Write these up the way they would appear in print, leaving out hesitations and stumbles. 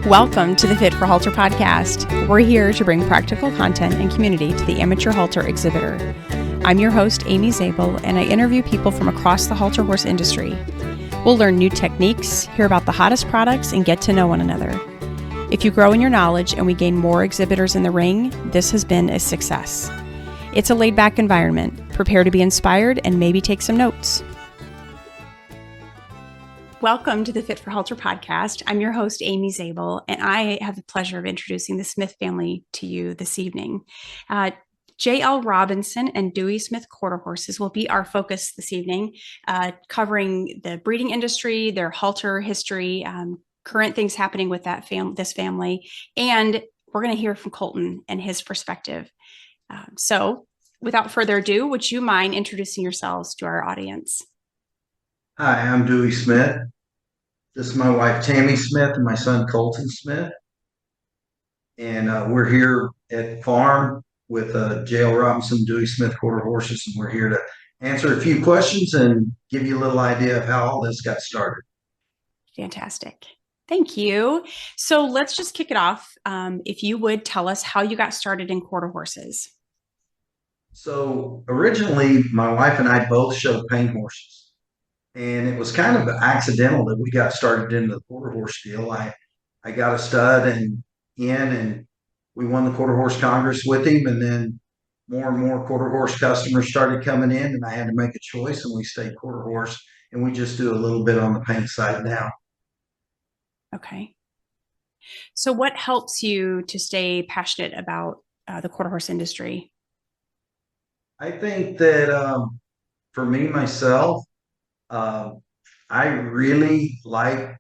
Welcome to the Fit for Halter podcast. We're here to bring practical content and community to the amateur halter exhibitor. I'm your host, Amy Zabel, and I interview people from across the halter horse industry. We'll learn new techniques, hear about the hottest products, and get to know one another. If you grow in your knowledge and we gain more exhibitors in the ring, this has been a success. It's a laid-back environment. Prepare to be inspired and maybe take some notes. Welcome to the Fit for Halter podcast. I'm your host, Amy Zabel, and I have the pleasure of introducing the Smith family to you this evening. J.L. Robinson and Dewey Smith quarter horses will be our focus this evening, covering the breeding industry, their halter history, current things happening with this family, and we're going to hear from Colton and his perspective. So without further ado, would you mind introducing yourselves to our audience? Hi, I'm Dewey Smith. This is my wife, Tammi Smith, and my son, Colton Smith. And we're here at the farm with J.L. Robinson, Dewey Smith quarter horses, and we're here to answer a few questions and give you a little idea of how all this got started. Fantastic. Thank you. So let's just kick it off. If you would tell us how you got started in quarter horses. So originally, my wife and I both showed paint horses. And it was kind of accidental that we got started into the quarter horse deal. I got a stud and we won the quarter horse congress with him, and then more and more quarter horse customers started coming in, and I had to make a choice, and we stayed quarter horse, and we just do a little bit on the paint side now. Okay. So what helps you to stay passionate about the quarter horse industry? I think that for me myself, uh, I really like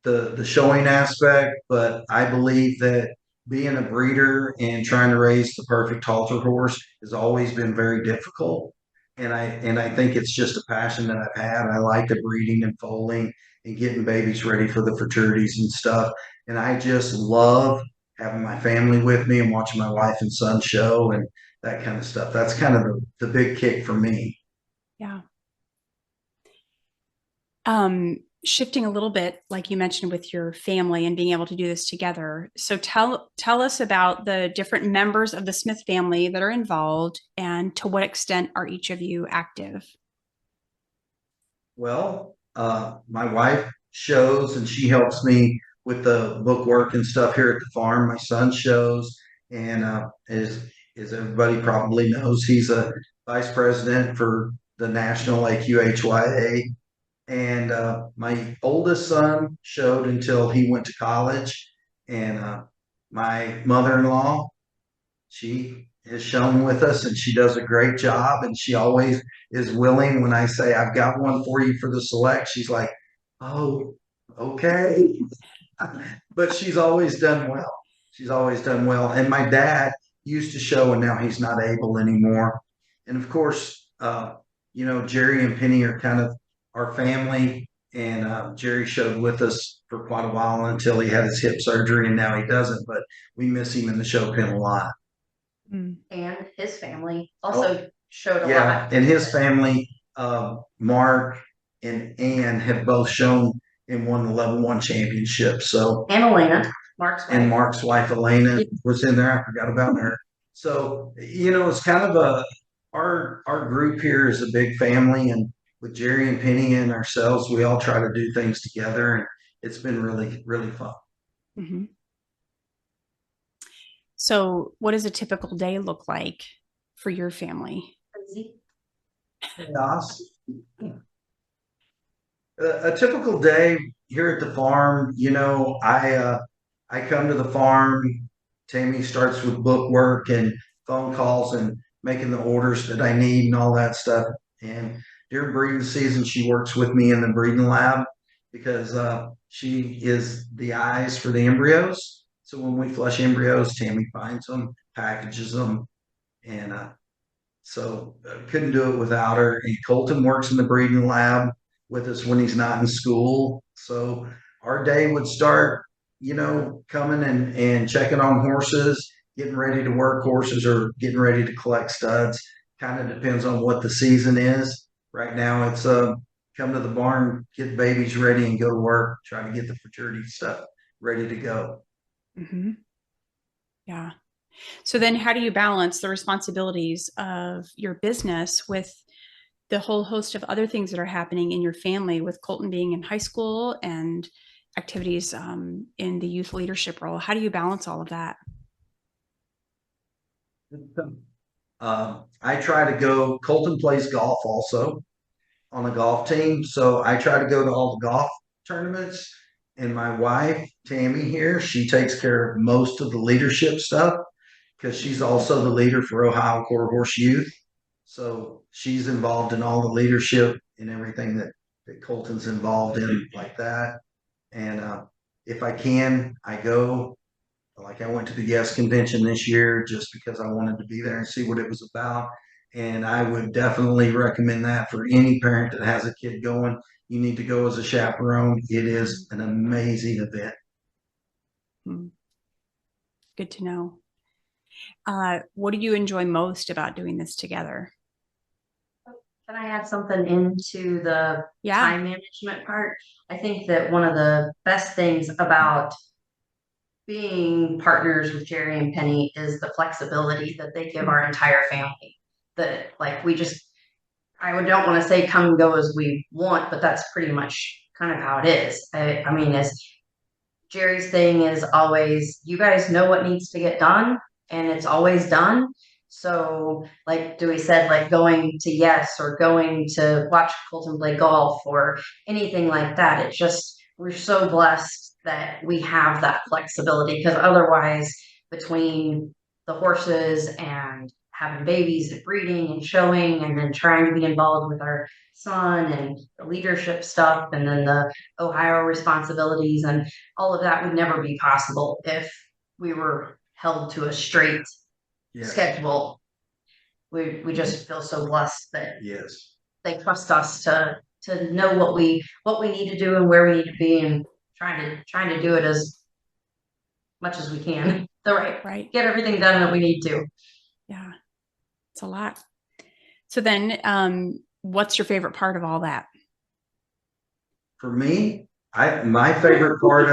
the showing aspect, but I believe that being a breeder and trying to raise the perfect halter horse has always been very difficult. And I think it's just a passion that I've had. I like the breeding and foaling and getting babies ready for the fraternities and stuff. And I just love having my family with me and watching my wife and son show and that kind of stuff. That's kind of the big kick for me. Yeah. Shifting a little bit, like you mentioned, with your family and being able to do this together. So tell us about the different members of the Smith family that are involved, and to what extent are each of you active? Well, my wife shows and she helps me with the book work and stuff here at the farm. My son shows, and as everybody probably knows, he's a vice president for the national AQHYA. And my oldest son showed until he went to college, and my mother-in-law, she has shown with us and she does a great job, and she always is willing when I say I've got one for you for the select. She's like, oh, okay. But she's always done well. She's always done well. And my dad used to show, and now he's not able anymore. And of course, Jerry and Penny are kind of our family. And Jerry showed with us for quite a while until he had his hip surgery, and now he doesn't. But we miss him in the show pen a lot. And his family also showed a lot. And his family, Mark and Ann, have both shown and won the level 1 championship. So And Elena, Mark's wife. And Mark's wife Elena was in there. I forgot about her. So it's kind of our group here is a big family, and with Jerry and Penny and ourselves, we all try to do things together, and it's been really, really fun. Mm-hmm. So what does a typical day look like for your family? A typical day here at the farm, I come to the farm. Tammi starts with book work and phone calls and making the orders that I need and all that stuff. And during breeding season, she works with me in the breeding lab because she is the eyes for the embryos. So when we flush embryos, Tammi finds them, packages them, and so couldn't do it without her. And Colton works in the breeding lab with us when he's not in school. So our day would start, coming and checking on horses, getting ready to work horses or getting ready to collect studs. Kind of depends on what the season is. Right now it's come to the barn, get babies ready and go to work, try to get the fraternity stuff ready to go. Mm-hmm. Yeah. So then how do you balance the responsibilities of your business with the whole host of other things that are happening in your family, with Colton being in high school and activities in the youth leadership role? How do you balance all of that? I try to go. Colton plays golf also on a golf team, so I try to go to all the golf tournaments. And my wife, Tammi here, she takes care of most of the leadership stuff because she's also the leader for Ohio Quarter Horse Youth. So she's involved in all the leadership and everything that Colton's involved in, like that. And if I can, I go. Like I went to the Yes convention this year just because I wanted to be there and see what it was about. And I would definitely recommend that for any parent that has a kid going. You need to go as a chaperone. It is an amazing event. Good to know. What do you enjoy most about doing this together? Can I add something into the time management part? I think that one of the best things about being partners with Jerry and Penny is the flexibility that they give our entire family. That like I don't want to say come and go as we want, but that's pretty much kind of how it is. I mean, as Jerry's thing is always, you guys know what needs to get done, and it's always done. So, like Dewey said, like going to Yes or going to watch Colton play golf or anything like that, it's just, we're so blessed that we have that flexibility, because otherwise, between the horses and having babies and breeding and showing and then trying to be involved with our son and the leadership stuff and then the Ohio responsibilities and all of that would never be possible if we were held to a straight schedule. We just feel so blessed that they trust us to know what we need to do and where we need to be, and trying to do it as much as we can. Right. Get everything done that we need to. Yeah. It's a lot. So then what's your favorite part of all that? For me, my favorite part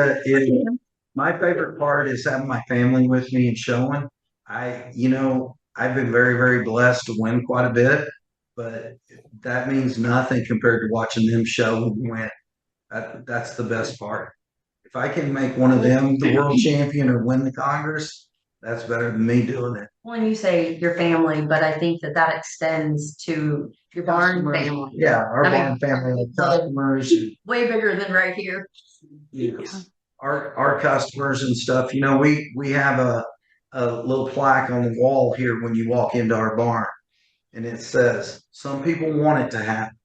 is having my family with me and showing. I've been very, very blessed to win quite a bit, but that means nothing compared to watching them show and win. That's the best part. If I can make one of them the world champion or win the Congress, that's better than me doing it. When you say your family, but I think that extends to your barn family. Yeah, our barn family, customers. Way bigger than right here. Yes. Our customers and stuff, we have a little plaque on the wall here when you walk into our barn. And it says, some people want it to happen.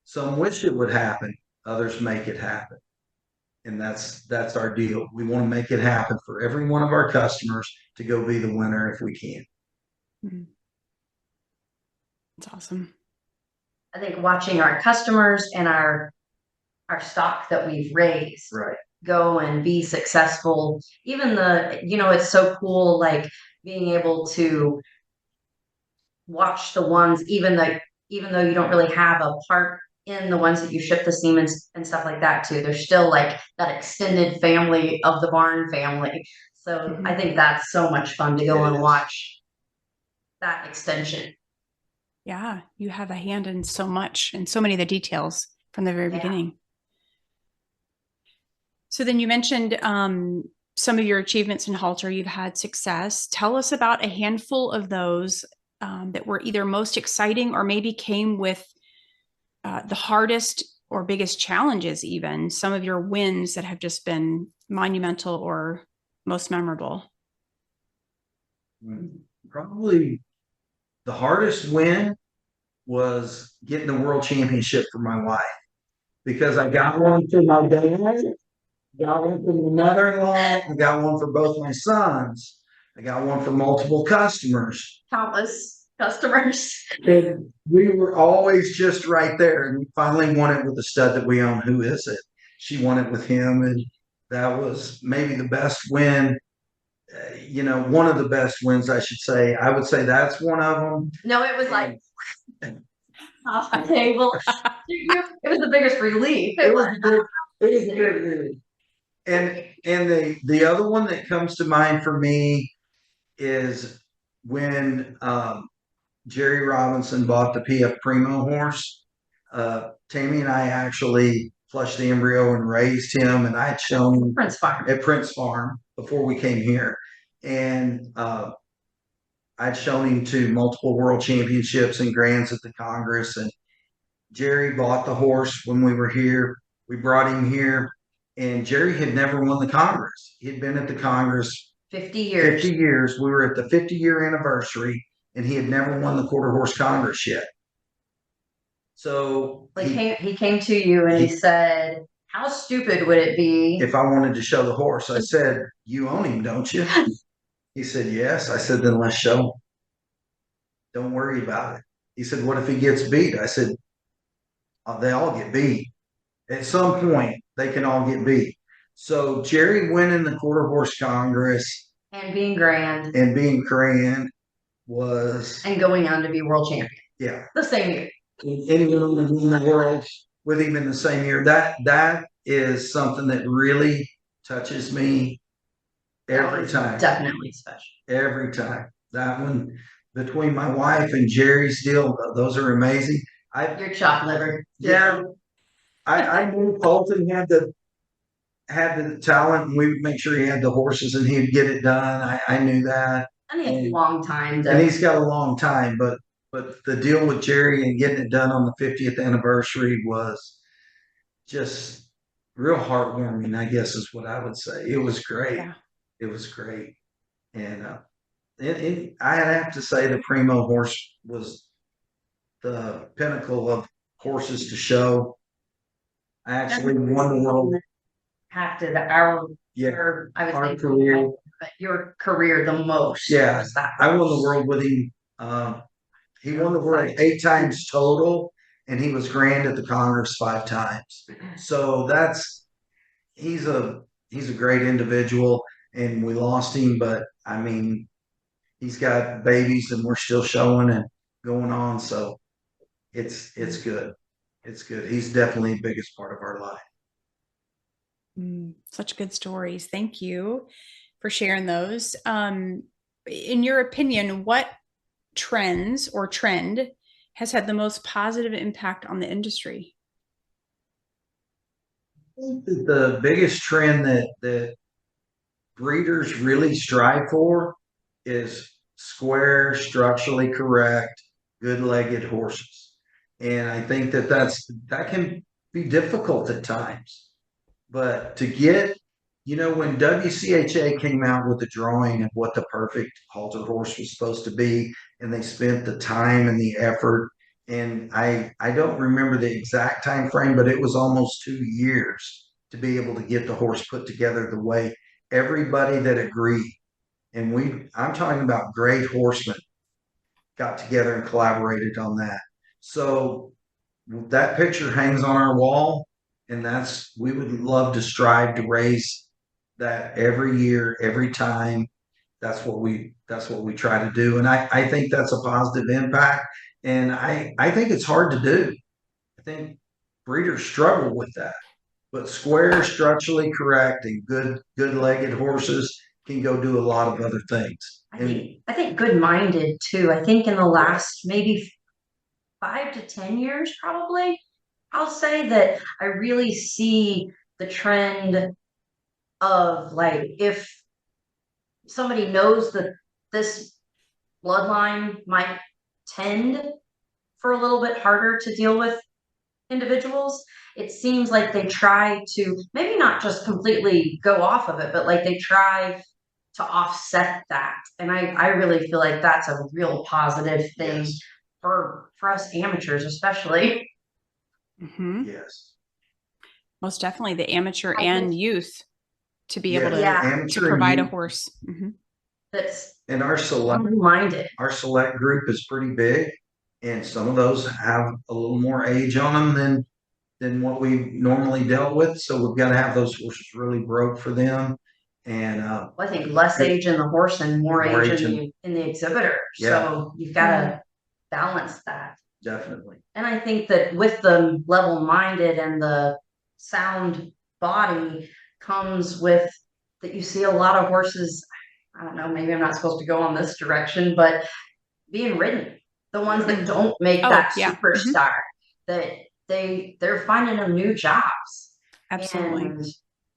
Some wish it would happen. Others make it happen. And that's our deal. We want to make it happen for every one of our customers to go be the winner if we can. That's awesome. I think watching our customers and our stock that we've raised go and be successful, even it's so cool, like being able to watch the ones, even though you don't really have a part in the ones that you ship the semen and stuff like that to, there's still like that extended family of the barn family. So I think that's so much fun to go and watch that extension. Yeah, you have a hand in so much and so many of the details from the very beginning. So then you mentioned some of your achievements in halter. You've had success. Tell us about a handful of those that were either most exciting or maybe came with the hardest or biggest challenges, even some of your wins that have just been monumental or most memorable. Probably the hardest win was getting the world championship for my wife, because I got one for my dad, got one for my mother-in-law, I got one for both my sons, I got one for multiple customers. Countless customers. And we were always just right there, and we finally won it with the stud that we own. Who is it? She won it with him, and that was maybe the best win. One of the best wins, I should say. I would say that's one of them. No, it was like off the table. It was the biggest relief. It was a big relief. And the other one that comes to mind for me is when Jerry Robinson bought the PF Primo horse. Tammi and I actually flushed the embryo and raised him, and I had shown him at Prince Farm before we came here, and I'd shown him to multiple world championships and grands at the Congress. And Jerry bought the horse when we were here. We brought him here, and Jerry had never won the Congress. He had been at the Congress 50 years. 50 years. We were at the 50-year anniversary, and he had never won the quarter horse Congress yet. So he came to you and he said, how stupid would it be if I wanted to show the horse? I said, you own him, don't you? He said, yes. I said, then let's show him. Don't worry about it. He said, what if he gets beat? I said, they all get beat. At some point, they can all get beat. So Jerry winning the quarter horse Congress and being grand was and going on to be world champion. Yeah, the same year. Anyone in the world with him in the same year. That is something that really touches me every time. Definitely special. Every time. That one between my wife and Jerry's deal, those are amazing. Your chopped liver. Yeah. I knew Colton had the talent, and we would make sure he had the horses and he'd get it done. I knew that. And he has a long time. And he's got a long time, but the deal with Jerry and getting it done on the 50th anniversary was just real heartwarming, I guess is what I would say. It was great. Yeah. It was great. And I'd have to say the Primo horse was the pinnacle of horses to show. I actually won the world. Impacted our career, but your career the most. Yeah, I won the world with him. He won the world 8 times total, and he was grand at the Congress 5 times. So he's a great individual, and we lost him, but I mean, he's got babies, and we're still showing and going on. So it's good. It's good. He's definitely the biggest part of our life. Such good stories. Thank you for sharing those. In your opinion, what trends or trend has had the most positive impact on the industry? The biggest trend that breeders really strive for is square, structurally correct, good-legged horses. And I think that can be difficult at times. But to get, when WCHA came out with the drawing of what the perfect halter horse was supposed to be, and they spent the time and the effort, and I don't remember the exact time frame, but it was almost 2 years to be able to get the horse put together the way everybody that agreed. And I'm talking about great horsemen got together and collaborated on that. So that picture hangs on our wall. And we would love to strive to raise that every year, every time. That's what we try to do. And I think that's a positive impact. And I think it's hard to do. I think breeders struggle with that. But square, structurally correct, and good-legged horses can go do a lot of other things. I think good-minded too. I think in the last maybe 5 to 10 years, probably, I'll say that I really see the trend of, like, if somebody knows that this bloodline might tend for a little bit harder to deal with individuals, it seems like they try to maybe not just completely go off of it, but like they try to offset that. And I really feel like that's a real positive thing. Yes. for us amateurs, especially. Mm-hmm. Yes, most definitely the amateur and youth to be able to provide a horse. Mm-hmm. And our select group is pretty big, and some of those have a little more age on them than what we normally dealt with. So we've got to have those horses really broke for them. And I think less age in the horse and more age in the exhibitor. Yeah. So you've got to balance that. Definitely. And I think that with the level-minded and the sound body comes with that you see a lot of horses. I don't know, maybe I'm not supposed to go on this direction, but being ridden, the ones that don't make that superstar, that they're finding them new jobs. Absolutely. And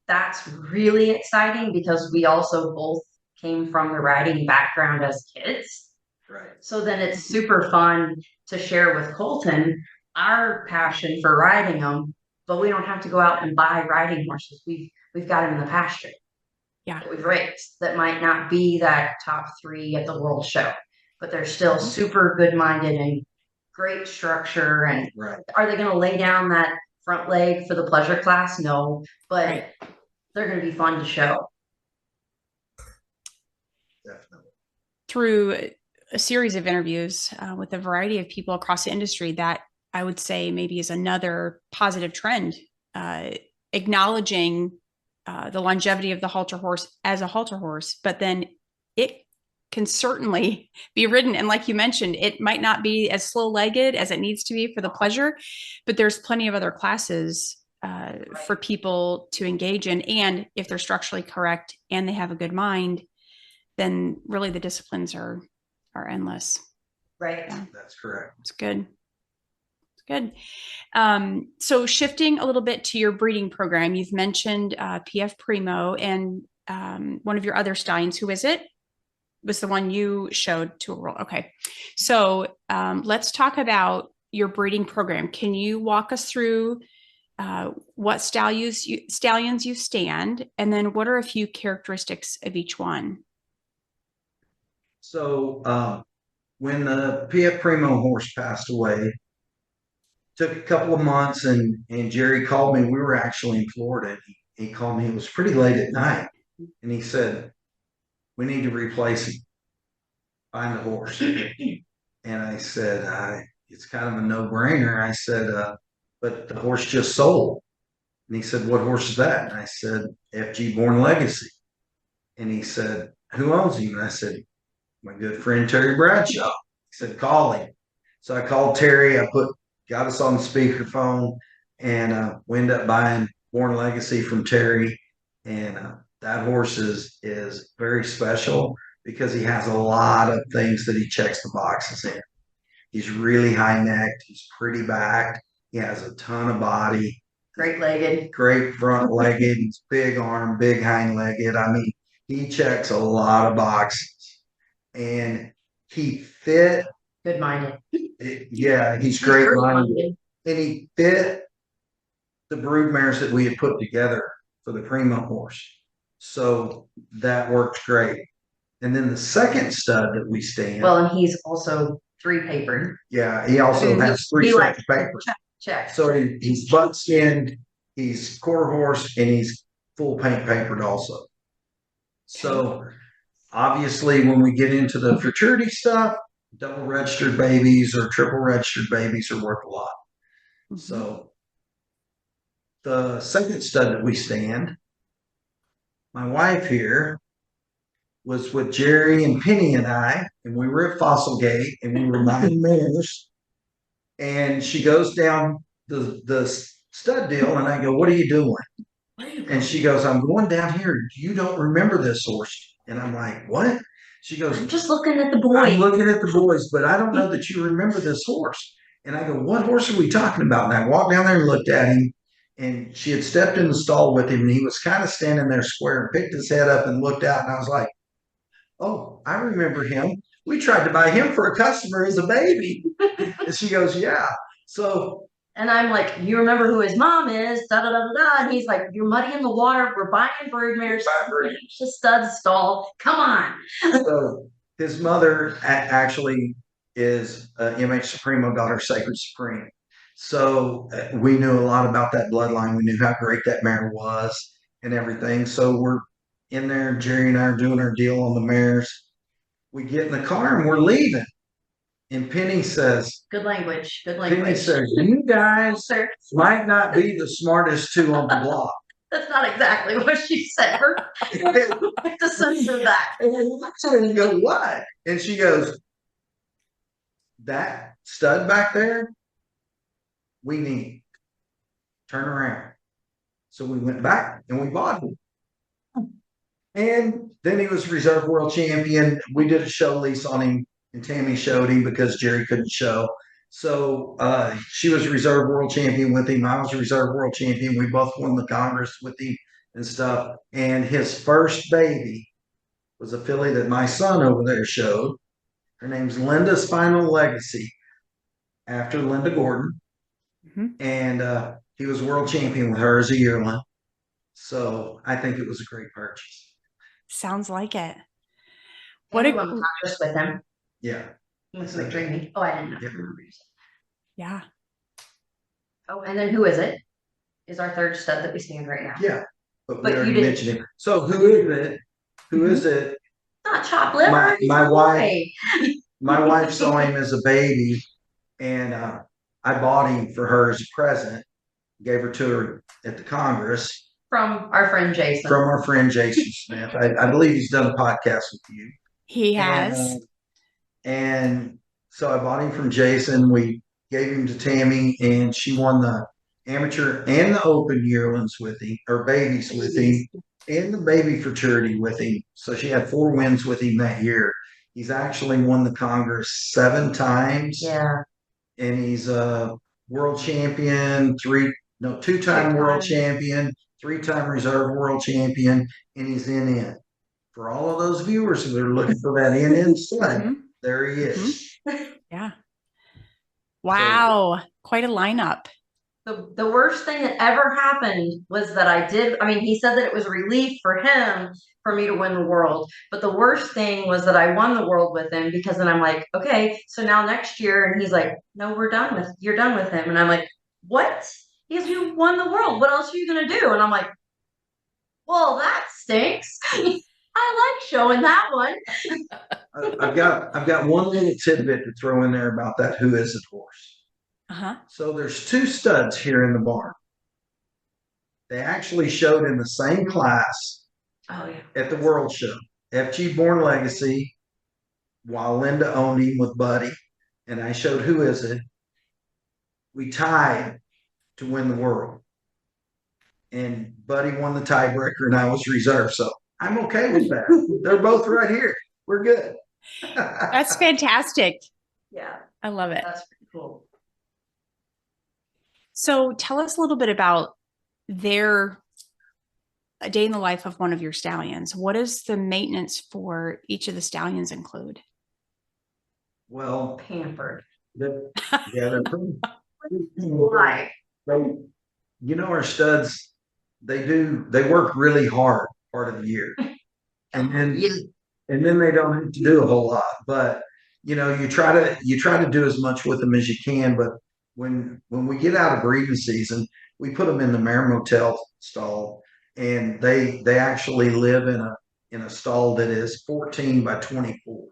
that's really exciting because we also both came from the riding background as kids. Right. So then it's super fun to share with Colton our passion for riding them, but we don't have to go out and buy riding horses. We've got them in the pasture. Yeah. That we've raised that might not be that top 3 at the world show, but they're still super good minded and great structure. And are they going to lay down that front leg for the pleasure class? No, but they're going to be fun to show. Definitely. Through a series of interviews with a variety of people across the industry, that I would say maybe is another positive trend, acknowledging the longevity of the halter horse as a halter horse, but then it can certainly be ridden. And like you mentioned, it might not be as slow-legged as it needs to be for the pleasure, but there's plenty of other classes for people to engage in. And if they're structurally correct and they have a good mind, then really the disciplines are endless. Right. Yeah. That's correct. It's good. Good. So shifting a little bit to your breeding program, you've mentioned PF Primo and one of your other stallions. Who is it? Was the one you showed to a world. Okay. So let's talk about your breeding program. Can you walk us through what stallions you stand, and then what are a few characteristics of each one? So when the PF Primo horse passed away, took a couple of months, and Jerry called me. We were actually in Florida. He called me. It was pretty late at night, and he said, "We need to replace him. Find a horse." And I said, "It's kind of a no-brainer." I said, "But the horse just sold." And he said, "What horse is that?" And I said, "FG Born Legacy." And he said, "Who owns him?" And I said, "My good friend Terry Bradshaw." He said, "Call him." So I called Terry. Got us on the speakerphone, and we ended up buying Born Legacy from Terry. And that horse is very special because he has a lot of things that he checks the boxes in. He's really high necked. He's pretty backed. He has a ton of body. Great legged. Great front legged. He's big arm, big hind legged. I mean, he checks a lot of boxes. And he fit. Good minded. Yeah, he's great minded. And he fit the brood mares that we had put together for the Primo horse. So that worked great. And then the second stud that we stand. Well, and he's also 3 papered. Yeah, he also has 3 sets of papers. Check. So he's butt skinned, he's quarter horse, and he's full paint papered also. So obviously, when we get into the futurity stuff, double registered babies or triple registered babies are worth a lot. Mm-hmm. So the second stud that we stand, my wife here was with Jerry and Penny and I, and we were at Fossil Gate, and we were buying mares. And she goes down the stud deal, and I go, "What are you doing?" And she goes, "I'm going down here. You don't remember this horse." And I'm like, "What?" She goes, "I'm just looking at the boys. I'm looking at the boys, but I don't know that you remember this horse." And I go, "What horse are we talking about?" And I walked down there and looked at him, and she had stepped in the stall with him, and he was kind of standing there square and picked his head up and looked out. And I was like, "Oh, I remember him. We tried to buy him for a customer as a baby." And she goes, "Yeah." So, and I'm like, "You remember who his mom is?" Da da da da da. And he's like, "You're muddying the water. We're buying brood mares. The stud stall. Come on." So his mother actually is MH Supremo, daughter Sacred Supreme. So we knew a lot about that bloodline. We knew how great that mare was and everything. So we're in there. Jerry and I are doing our deal on the mares. We get in the car and we're leaving. And Penny says, "Good language, good language." Penny says, "You guys might not be the smartest 2 on the block." That's not exactly what she said. To censor that. And you go, "What?" And she goes, "That stud back there, we need. Turn around." So we went back and we bought him. And then he was reserve world champion. We did a show lease on him, and Tammi showed him because Jerry couldn't show. So she was reserve world champion with him. I was reserve world champion. We both won the Congress with him and stuff. And his first baby was a filly that my son over there showed. Her name's Linda's Final Legacy, after Linda Gordon. Mm-hmm. And he was world champion with her as a yearling. So I think it was a great purchase. Sounds like it. What won the Congress with him? Yeah. Looks like Dreamy. Oh, I didn't know. Yeah. Oh, and then who is it? Is our third stud that we stand right now? Yeah. But we already mentioned him. So who is it? Who is it? Not chopped liver. My wife. My wife saw him as a baby, and I bought him for her as a present. Gave her to her at the Congress. From our friend Jason. From our friend Jason Smith. I believe he's done a podcast with you. He has. And so I bought him from Jason. We gave him to Tammi, and she won the amateur and the open yearlings with him, or babies with him, and the baby futurity with him. So she had 4 wins with him that year. He's actually won the Congress 7 times. Yeah. And he's a world champion, 2-time world champion, 3-time reserve world champion, and he's in. For all of those viewers that are looking for that in stud, there he is. Yeah. Wow. Quite a lineup. The worst thing that ever happened was that he said that it was a relief for him for me to win the world. But the worst thing was that I won the world with him, because then I'm like, okay, so now next year, and he's like, no, you're done with him. And I'm like, what? He goes, you won the world. What else are you going to do? And I'm like, well, that stinks. I like showing that one. I've got one little tidbit to throw in there about that Who Is It horse. So there's 2 studs here in the barn. They actually showed in the same class at the World Show. FG Born Legacy, while Linda owned him with Buddy, and I showed Who Is It. We tied to win the world. And Buddy won the tiebreaker, and I was reserve. So I'm okay with that. They're both right here. We're good. That's fantastic. Yeah. I love it. That's pretty cool. So tell us a little bit about a day in the life of one of your stallions. What does the maintenance for each of the stallions include? Well, pampered. They're pretty. Why? Our studs, they work really hard part of the year. And then they don't have to do a whole lot. But you try to do as much with them as you can. But when we get out of breeding season, we put them in the mare motel stall, and they actually live in a stall that is 14 by 24.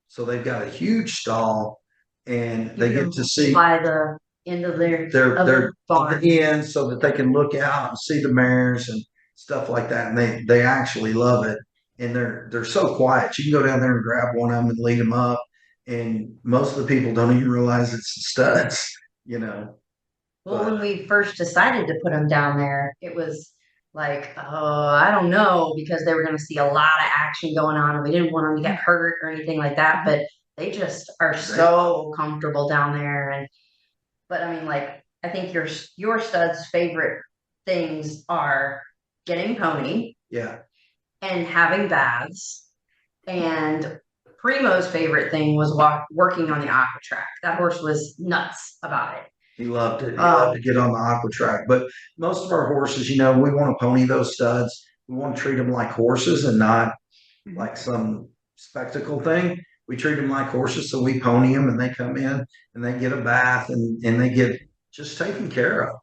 So they've got a huge stall, and they get to see by the end of their barn, the end, so that they can look out and see the mares and stuff like that. And they actually love it. And they're so quiet. You can go down there and grab one of them and lead them up. And most of the people don't even realize it's the studs, Well, when we first decided to put them down there, it was like, I don't know, because they were going to see a lot of action going on, and we didn't want them to get hurt or anything like that. But they just are so comfortable down there. But I mean, I think your stud's favorite things are getting pony. Yeah. And having baths. And Primo's favorite thing was working on the aqua track. That horse was nuts about it. He loved it. He loved to get on the aqua track. But most of our horses, we want to pony those studs. We want to treat them like horses and not like some spectacle thing. We treat them like horses, so we pony them, and they come in and they get a bath, and they get just taken care of.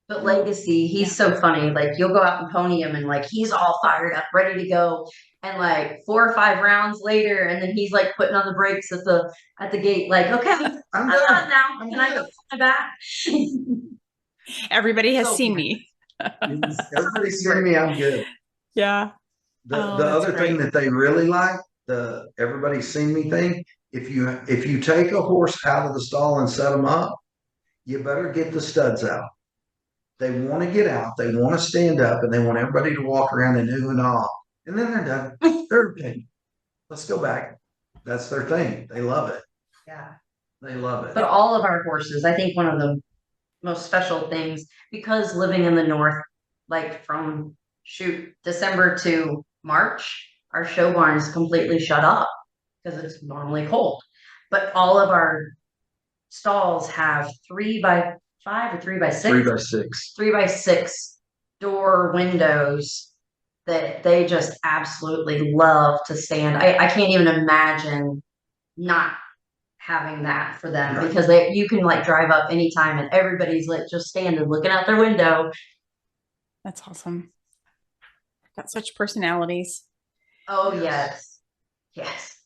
But Legacy, he's so funny. You'll go out and pony him, and he's all fired up, ready to go. And 4 or 5 rounds later, and then he's putting on the brakes at the gate, okay, I'm done now. Can I go my back? Everybody has seen me. Everybody's seen me. I'm good. Yeah. The other thing that they really like, the everybody's seen me thing. If you take a horse out of the stall and set them up, you better get the studs out. They want to get out, they want to stand up, and they want everybody to walk around and ooh and ah. And then they're done. They're okay. Let's go back. That's their thing. They love it. Yeah. They love it. But all of our horses, I think one of the most special things, because living in the north, like from December to March, our show barn is completely shut off because it's normally cold. But all of our stalls have 3x5 or 3x6. 3x6. 3x6 door windows that they just absolutely love to stand. I can't even imagine not having that for them, right? Because you can like drive up anytime and everybody's like just standing looking out their window. That's awesome. Got such personalities. Oh yes. Yes.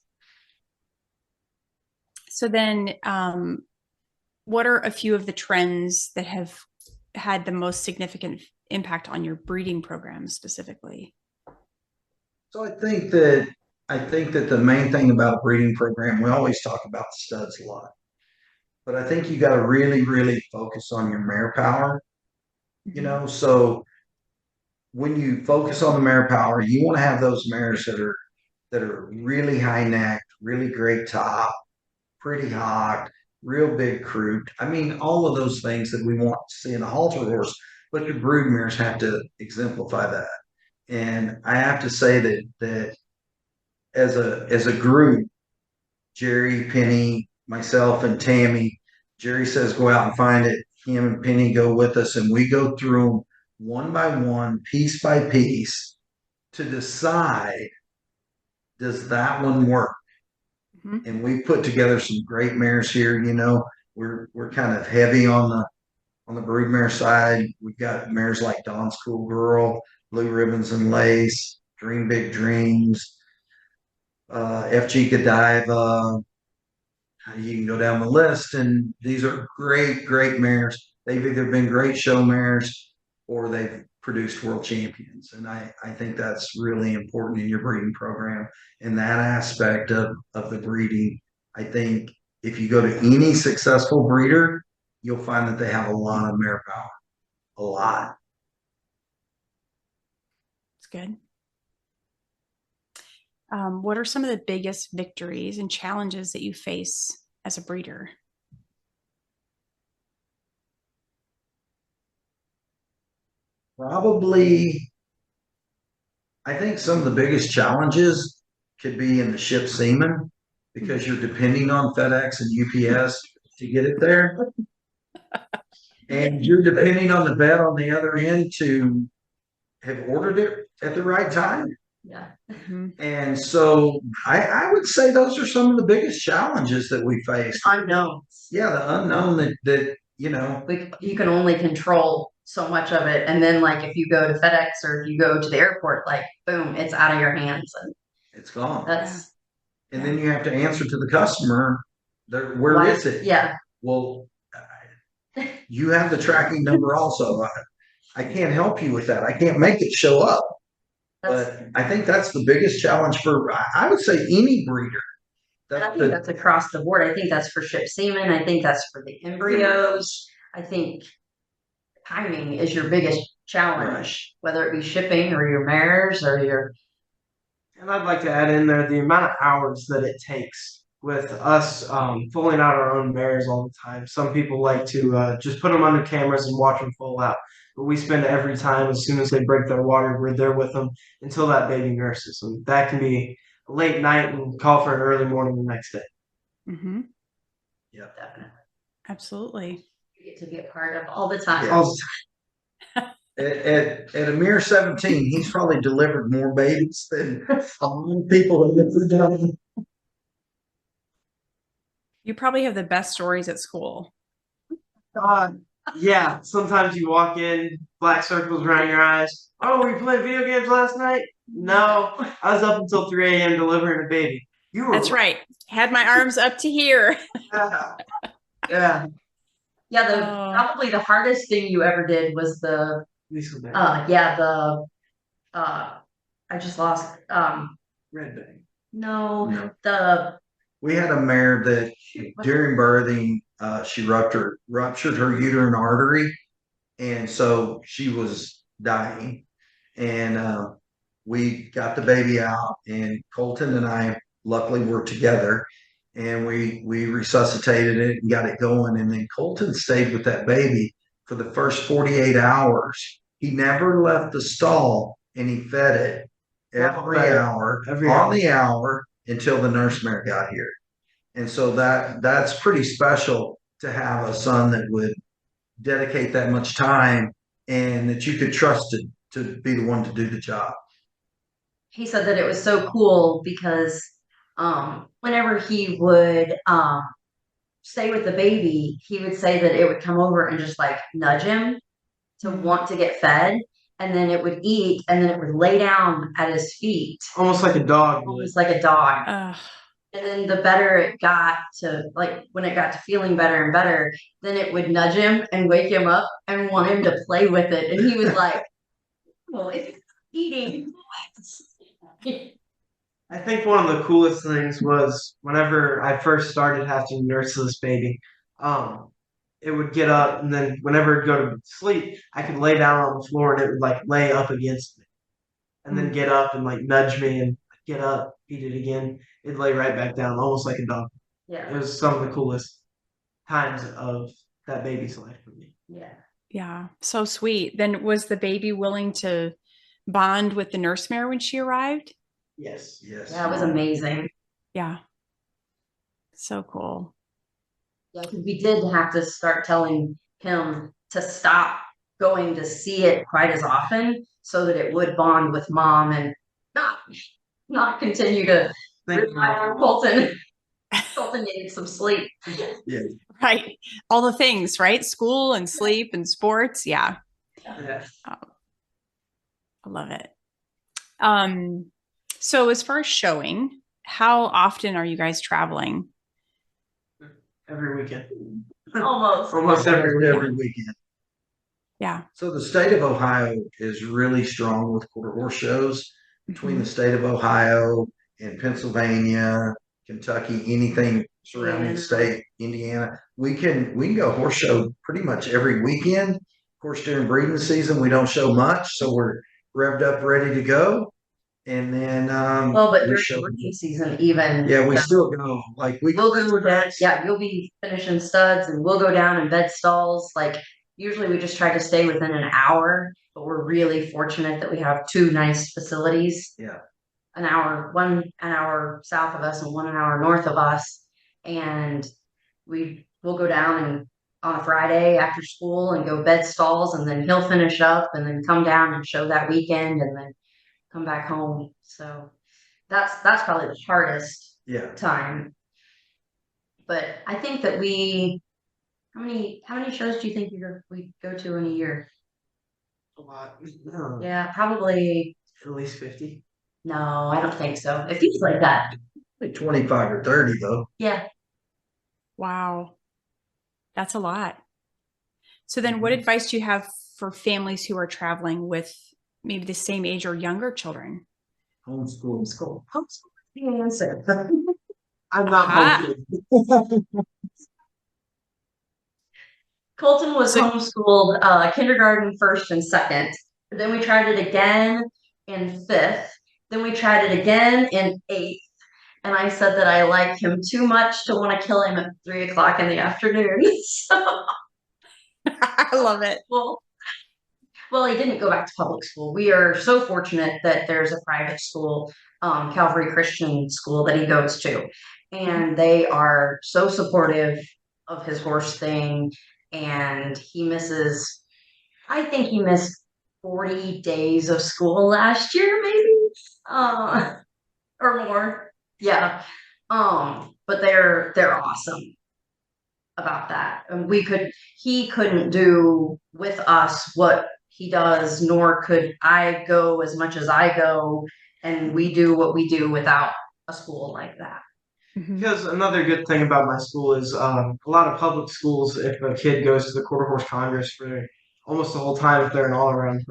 So then what are a few of the trends that have had the most significant impact on your breeding program specifically? So I think that the main thing about a breeding program, we always talk about the studs a lot, but I think you got to really, really focus on your mare power. You know, so when you focus on the mare power, you want to have those mares that are really high necked, really great top, pretty hot, real big croup. I mean, all of those things that we want to see in a halter horse, but the brood mares have to exemplify that. And I have to say that as a group, Jerry, Penny, myself, and Tammi, Jerry says go out and find it. Him and Penny go with us, and we go through them one by one, piece by piece, to decide, does that one work? Mm-hmm. And we put together some great mares here. You know, we're kind of heavy on the brood mare side. We've got mares like Dawn's Cool Girl, Blue Ribbons and Lace, Dream Big Dreams, FG Godiva. You can go down the list, and these are great, great mares. They've either been great show mares or they've produced world champions. And I think that's really important in your breeding program. In that aspect of the breeding, I think if you go to any successful breeder, you'll find that they have a lot of mare power. A lot. It's good. What are some of the biggest victories and challenges that you face as a breeder? Probably, I think some of the biggest challenges could be in the ship semen, because you're depending on FedEx and UPS to get it there. And you're depending on the vet on the other end to have ordered it at the right time. Yeah. And so I would say those are some of the biggest challenges that we face. Unknowns. Yeah, the unknown that you know. You can only control so much of it. And then like if you go to FedEx or if you go to the airport, like boom, it's out of your hands and it's gone. And then you have to answer to the customer, where is it? Yeah. Well, you have the tracking number also. I can't help you with that. I can't make it show up. But I think that's the biggest challenge for, I would say, any breeder. I think that's across the board. I think that's for ship semen. I think that's for the embryos. I think timing is your biggest challenge, whether it be shipping or your mares or your. And I'd like to add in there the amount of hours that it takes with us foaling out our own mares all the time. Some people like to just put them under cameras and watch them foal out. But we spend every time, as soon as they break their water, we're there with them until that baby nurses. And that can be a late night and call for an early morning the next day. Mm-hmm. Yeah, definitely. Absolutely. You get to be a part of all the time. Yeah. At a mere 17, he's probably delivered more babies than people have ever done. You probably have the best stories at school. Yeah, sometimes you walk in, black circles around your eyes. Oh, were you playing video games last night? No, I was up until 3 a.m. delivering a baby. That's right. Had my arms up to here. Yeah. Probably the hardest thing you ever did was the I just lost red bag. No. We had a mare that during birthing she ruptured her uterine artery, And so she was dying. And we got the baby out, and Colton and I luckily were together, and we resuscitated it and got it going. And then Colton stayed with that baby for the first 48 hours. He never left the stall, and he fed it every hour on the hour until the nursemaid got here. And so that's pretty special to have a son that would dedicate that much time and that you could trust to be the one to do the job. He said that it was so cool because whenever he would stay with the baby, he would say that it would come over and just like nudge him to want to get fed, and then it would eat, and then it would lay down at his feet. Almost like a dog. Almost like a dog. And then the better it got to, like, when it got to feeling better and better, then it would nudge him and wake him up and want him to play with it. And he was like, well, it's eating. I think one of the coolest things was whenever I first started having to nurse this baby, it would get up, and then whenever it'd go to sleep, I could lay down on the floor and it would like lay up against me, and then get up and like nudge me and get up, eat it again. It'd lay right back down, almost like a dog. Yeah. It was some of the coolest times of that baby's life for me. Yeah. Yeah. So sweet. Then was the baby willing to bond with the nursemaid when she arrived? Yes. Yes. That was amazing. Yeah. So cool. Yeah, because we did have to start telling him to stop going to see it quite as often so that it would bond with mom and not continue to rely on Colton. Colton needed some sleep. Yeah. Right. All the things, right? School and sleep and sports. Yeah. Yes. I love it. So as far as showing, how often are you guys traveling? Every weekend. Almost every weekend. Yeah. So the state of Ohio is really strong with quarter horse shows. Between the state of Ohio and Pennsylvania, Kentucky, anything surrounding the state, Indiana, we can go horse show pretty much every weekend. Of course, during breeding season, we don't show much, so we're revved up, ready to go. And then but during breeding season, even we still go. Like we'll go down. Yeah, you'll be finishing studs, and we'll go down in bed stalls. Like usually, we just try to stay within an hour. But we're really fortunate that we have two nice facilities. Yeah. One an hour south of us and one an hour north of us. And we'll go down and on a Friday after school and go bed stalls, and then he'll finish up and then come down and show that weekend and then come back home. So that's probably the hardest time. But I think that how many shows do you think we go to in a year? A lot. Yeah, probably at least 50. No, I don't think so. It feels like that. Like 25 or 30 though. Yeah. Wow. That's a lot. So then what advice do you have for families who are traveling with maybe the same age or younger children? Homeschool. Homeschool is the answer. I'm not homeschooled. Colton was homeschooled kindergarten, first and second. Then we tried it again in fifth. Then we tried it again in eighth. And I said that I like him too much to want to kill him at 3 o'clock in the afternoon. So, I love it. Well, he didn't go back to public school. We are so fortunate that there's a private school, Calvary Christian School, that he goes to. And they are so supportive of his horse thing. And I think he missed 40 days of school last year, maybe, or more. Yeah. But they're awesome about that. And he couldn't do with us what he does, nor could I go as much as I go, and we do what we do without a school like that. Because another good thing about my school is a lot of public schools, if a kid goes to the Quarter Horse Congress for almost the whole time, if they're an all-around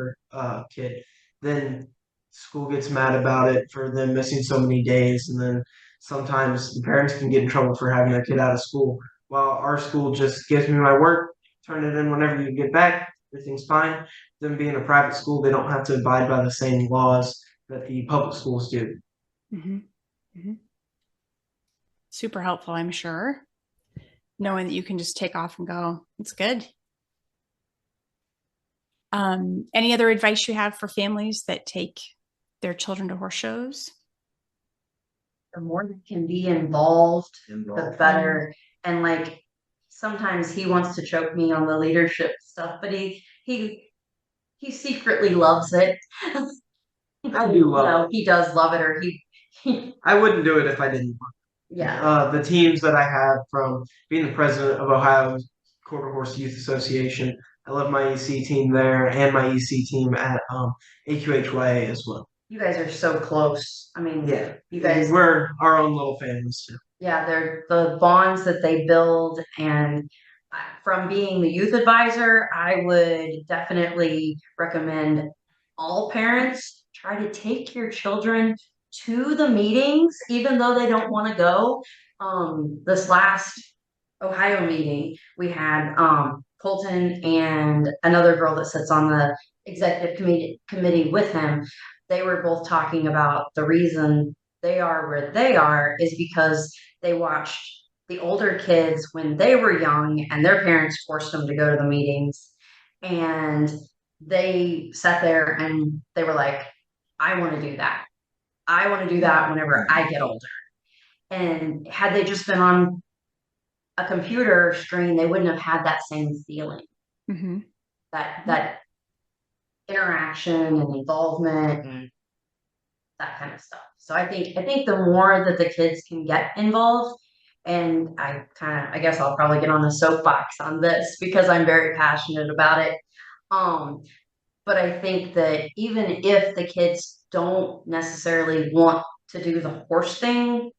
kid, then school gets mad about it for them missing so many days, and then sometimes the parents can get in trouble for having their kid out of school. While our school just gives me my work, turn it in whenever you get back, everything's fine. Them being a private school, they don't have to abide by the same laws that the public schools do. Mm-hmm. Mm-hmm. Super helpful, I'm sure. Knowing that you can just take off and go. It's good. Any other advice you have for families that take their children to horse shows? The more that can be involved, the better. And like sometimes he wants to choke me on the leadership stuff, but he secretly loves it. I do love it. He does love it, or I wouldn't do it if I didn't. Yeah. The teams that I have from being the president of Ohio Quarter Horse Youth Association, I love my EC team there and my EC team at AQHYA as well. You guys are so close. I mean, yeah, you guys, we're our own little families too. Yeah, they're the bonds that they build. And from being the youth advisor, I would definitely recommend all parents try to take your children to the meetings, even though they don't want to go. This last Ohio meeting, we had Colton and another girl that sits on the executive committee with him. They were both talking about the reason they are where they are is because they watched the older kids when they were young and their parents forced them to go to the meetings. And they sat there and they were like, I want to do that. I want to do that whenever I get older. And had they just been on a computer screen, they wouldn't have had that same feeling. Mm-hmm. That interaction and involvement and that kind of stuff. So I think the more that the kids can get involved, and I guess I'll probably get on the soapbox on this because I'm very passionate about it. But I think that even if the kids don't necessarily want to do the horse thing,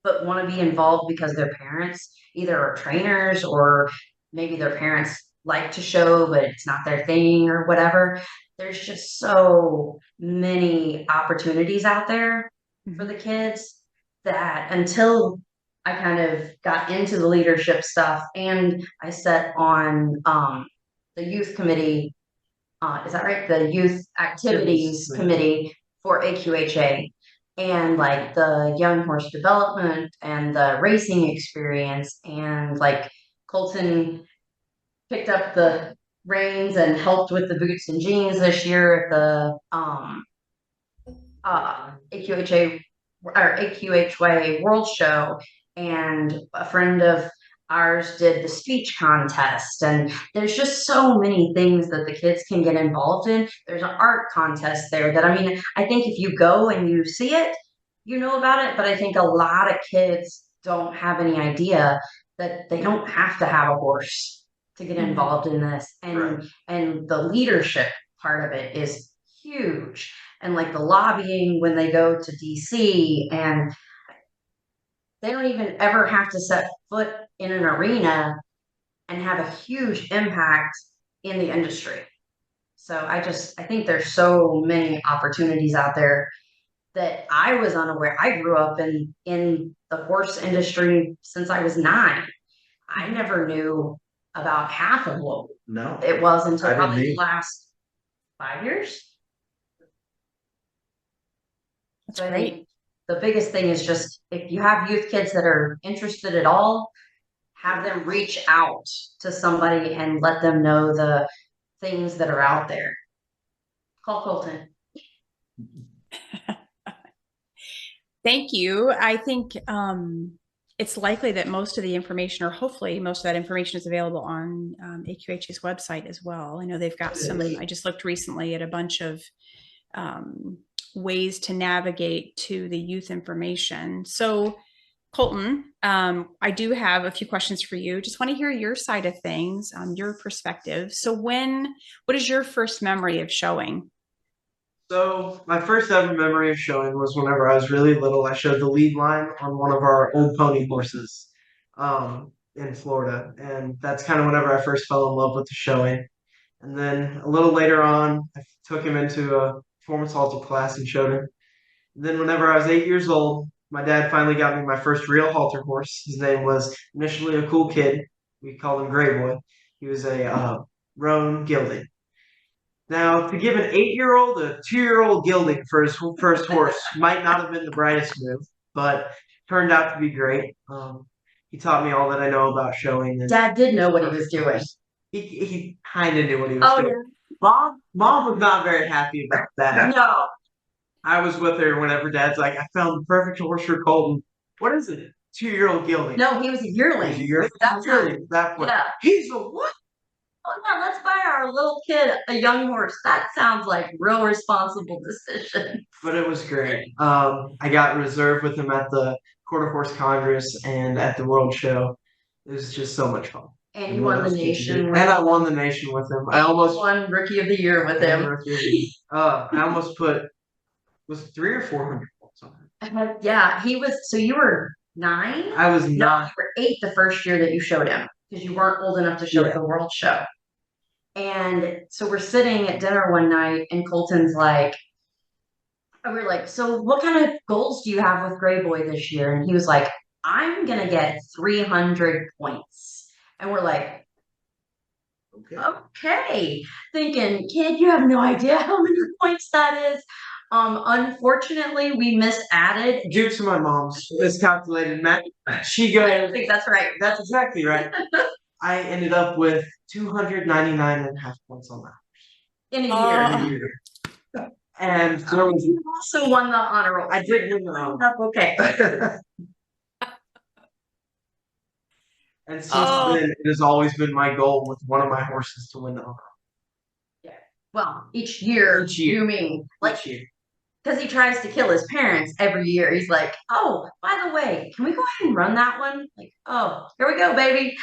but want to be involved because their parents either are trainers or maybe their parents like to show, but it's not their thing or whatever. There's just so many opportunities out there for the kids that until I kind of got into the leadership stuff and I sat on the youth committee, is that right? The youth activities committee for AQHA. And like the young horse development and the racing experience, and like Colton picked up the reins and helped with the boots and jeans this year at the AQHA or AQHYA World Show, and a friend of ours did the speech contest. And there's just so many things that the kids can get involved in. There's an art contest there that, I mean, I think if you go and you see it, you know about it, but I think a lot of kids don't have any idea that they don't have to have a horse to get involved in this. And the leadership part of it is huge. And like the lobbying when they go to DC, and they don't even ever have to set foot in an arena and have a huge impact in the industry. So I think there's so many opportunities out there that I was unaware. I grew up in the horse industry since I was 9. I never knew about half of what it was until probably the last 5 years. That's great. The biggest thing is just if you have youth kids that are interested at all, have them reach out to somebody and let them know the things that are out there. Call Colton. Thank you. I think it's likely that most of the information, or hopefully most of that information, is available on AQHA's website as well. I know they've got some, I just looked recently at a bunch of ways to navigate to the youth information. So Colton, I do have a few questions for you. Just want to hear your side of things, your perspective. So what is your first memory of showing? So my first ever memory of showing was whenever I was really little. I showed the lead line on one of our old pony horses in Florida. And that's kind of whenever I first fell in love with the showing. And then a little later on, I took him into a performance halter class and showed him. And then whenever I was 8 years old, my dad finally got me my first real halter horse. His name was initially a cool kid. We called him Gray Boy. He was a Roan gelding. Now, to give an 8-year-old a 2-year-old gelding for his first horse might not have been the brightest move, but turned out to be great. He taught me all that I know about showing. And Dad did know what he was doing. He kind of knew what he was doing. Yeah. Mom was not very happy about that. No. I was with her whenever Dad's like, I found the perfect horse for Colton. What is it? 2-year-old gelding. No, he was a yearling. He's a yearling. That's yearling. That point. Yeah. He's a what? Oh yeah, let's buy our little kid a young horse. That sounds like real responsible decision. But it was great. I got reserved with him at the Quarter Horse Congress and at the World Show. It was just so much fun. And you won the nation. And I won the nation with him. I almost won Rookie of the Year with him. I almost put was 300 or 400 points on him. Yeah, he was. So you were 9. I was 9. No, you were 8 the first year that you showed him because you weren't old enough to show at the World Show. And so we're sitting at dinner one night, and Colton's like, and we're like, so what kind of goals do you have with Gray Boy this year? And he was like, I'm gonna get 300 points. And we're like, okay. Thinking, kid, you have no idea how many points that is. Unfortunately, we misadded. Jukes of my mom's miscalculated math. She goes, I think that's right. That's exactly right. I ended up with 299.5 points on that. In a year. And there was you also won the honor roll. I did win the honor roll. Okay. And since then, it has always been my goal with one of my horses to win the honor roll. Yeah. Well, each year. You mean like each year. Because he tries to kill his parents every year. He's like, oh, by the way, can we go ahead and run that one? Like, oh, here we go, baby.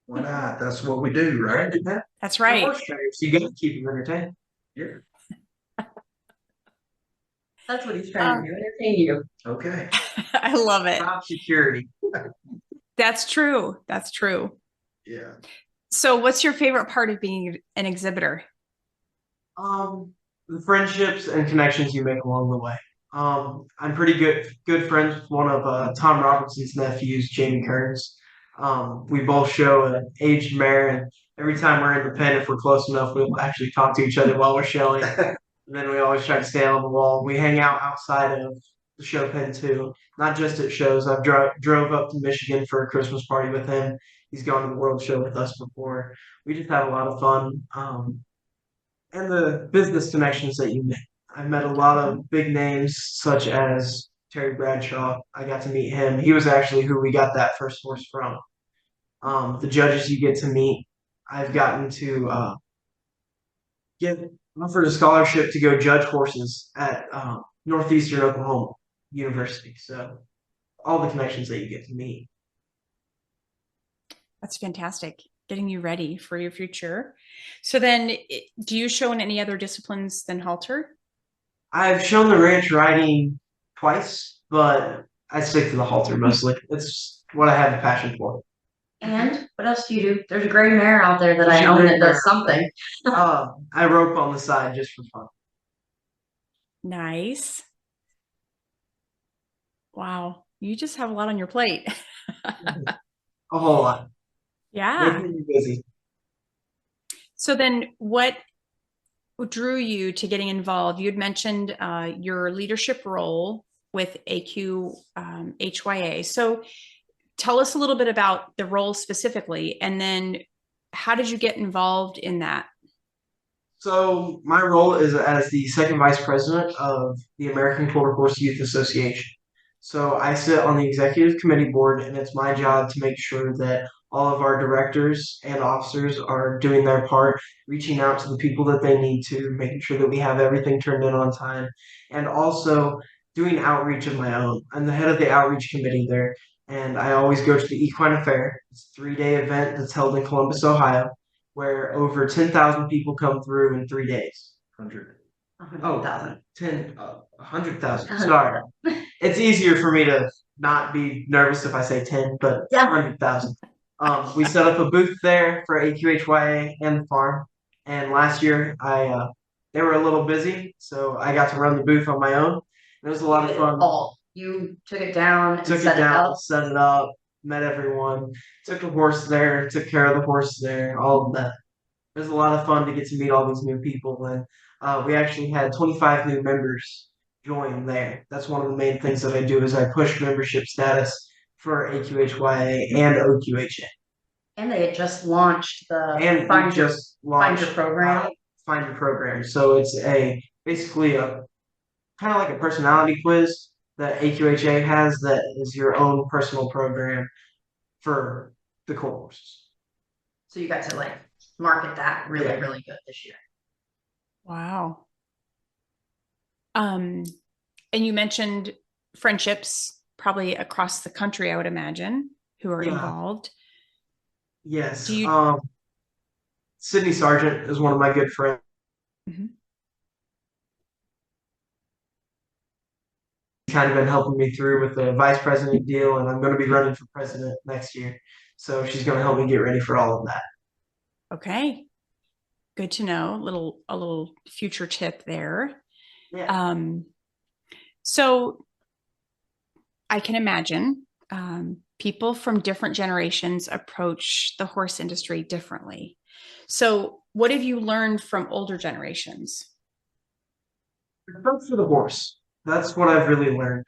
Why not? That's what we do, right? That's right. So you got to keep him entertained. Yeah. That's what he's trying to do, entertain you. Okay. I love it. Top security. That's true. That's true. Yeah. So what's your favorite part of being an exhibitor? The friendships and connections you make along the way. I'm pretty good friends with one of Tom Robertson's nephews, Jamie Kearns. We both show an aged mare, and every time we're in the pen, if we're close enough, we'll actually talk to each other while we're showing. And then we always try to stay on the wall. We hang out outside of the show pen too, not just at shows. I've drove up to Michigan for a Christmas party with him. He's gone to the World Show with us before. We just have a lot of fun. And the business connections that you make. I met a lot of big names such as Terry Bradshaw. I got to meet him. He was actually who we got that first horse from. The judges you get to meet. I've gotten to get offered a scholarship to go judge horses at Northeastern Oklahoma University. So all the connections that you get to meet. That's fantastic. Getting you ready for your future. So then, do you show in any other disciplines than halter? I've shown the ranch riding twice, but I stick to the halter mostly. It's what I have a passion for. And what else do you do? There's a gray mare out there that I own that does something. I rope on the side just for fun. Nice. Wow. You just have a lot on your plate. A whole lot. Yeah. Making me busy. So then what drew you to getting involved? You had mentioned your leadership role with AQHYA. So tell us a little bit about the role specifically, and then how did you get involved in that? So my role is as the second vice president of the American Quarter Horse Youth Association. So I sit on the executive committee board, and it's my job to make sure that all of our directors and officers are doing their part, reaching out to the people that they need to, making sure that we have everything turned in on time, and also doing outreach of my own. I'm the head of the outreach committee there, and I always go to the Equine Fair. It's a 3-day event that's held in Columbus, Ohio, where over 10,000 people come through in 3 days. 100,000. 100,000. Sorry. It's easier for me to not be nervous if I say 10, but 100,000. We set up a booth there for AQHYA and the farm. And last year, they were a little busy, so I got to run the booth on my own. It was a lot of fun. You took it down and set it up, met everyone, took the horse there, took care of the horse there, all of that. It was a lot of fun to get to meet all these new people, and we actually had 25 new members join there. That's one of the main things that I do is I push membership status for AQHYA and OQHA. And they had just launched the And Find we Your just launched program. Find Your program. So it's basically a kind of like a personality quiz that AQHA has that is your own personal program for the course. So you got to like market that really good this year. Wow. And you mentioned friendships probably across the country, I would imagine, who are involved. Yes. Sydney Sargent is one of my good friends. Mm-hmm. Kind of been helping me through with the vice president deal, and I'm going to be running for president next year. So she's going to help me get ready for all of that. Okay. Good to know. A little future tip there. Yeah. So I can imagine people from different generations approach the horse industry differently. So what have you learned from older generations? Approach for the horse. That's what I've really learned.